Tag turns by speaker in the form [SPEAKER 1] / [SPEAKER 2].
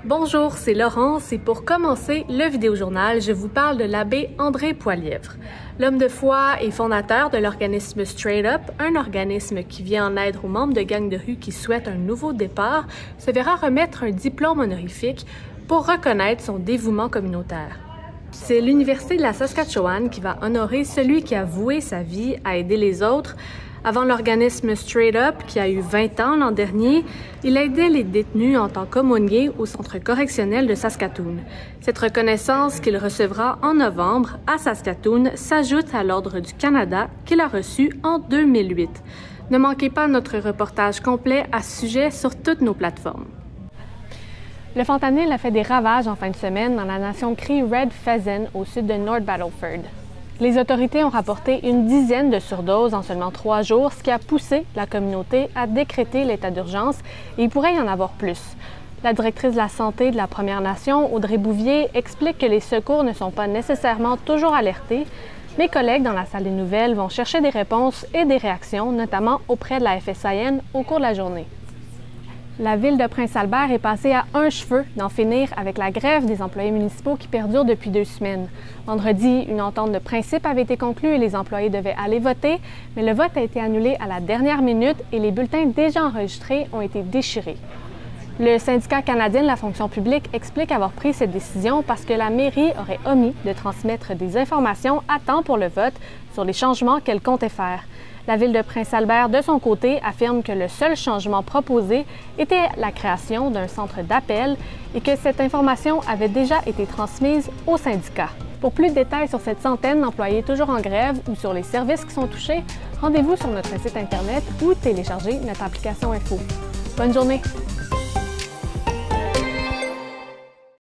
[SPEAKER 1] Bonjour, c'est Laurence et pour commencer le vidéojournal, je vous parle de l'abbé André Poilièvre. L'homme de foi et fondateur de l'organisme Straight Up, un organisme qui vient en aide aux membres de gangs de rue qui souhaitent un nouveau départ, se verra remettre un diplôme honorifique pour reconnaître son dévouement communautaire. C'est l'Université de la Saskatchewan qui va honorer celui qui a voué sa vie à aider les autres. Avant l'organisme Straight Up, qui a eu 20 ans l'an dernier, il aidait les détenus en tant qu'aumônier au centre correctionnel de Saskatoon. Cette reconnaissance qu'il recevra en novembre à Saskatoon s'ajoute à l'Ordre du Canada qu'il a reçu en 2008. Ne manquez pas notre reportage complet à ce sujet sur toutes nos plateformes. Le fentanyl a fait des ravages en fin de semaine dans la nation Cree Red Pheasant au sud de North Battleford. Les autorités ont rapporté une dizaine de surdoses en seulement 3 jours, ce qui a poussé la communauté à décréter l'état d'urgence et il pourrait y en avoir plus. La directrice de la santé de la Première Nation, Audrey Bouvier, explique que les secours ne sont pas nécessairement toujours alertés. Mes collègues dans la salle des nouvelles vont chercher des réponses et des réactions, notamment auprès de la FSIN au cours de la journée. La ville de Prince-Albert est passée à un cheveu d'en finir avec la grève des employés municipaux qui perdure depuis 2 semaines. Vendredi, une entente de principe avait été conclue et les employés devaient aller voter, mais le vote a été annulé à la dernière minute et les bulletins déjà enregistrés ont été déchirés. Le syndicat canadien de la fonction publique explique avoir pris cette décision parce que la mairie aurait omis de transmettre des informations à temps pour le vote sur les changements qu'elle comptait faire. La ville de Prince-Albert, de son côté, affirme que le seul changement proposé était la création d'un centre d'appel et que cette information avait déjà été transmise au syndicat. Pour plus de détails sur cette centaine d'employés toujours en grève ou sur les services qui sont touchés, rendez-vous sur notre site Internet ou téléchargez notre application Info. Bonne journée!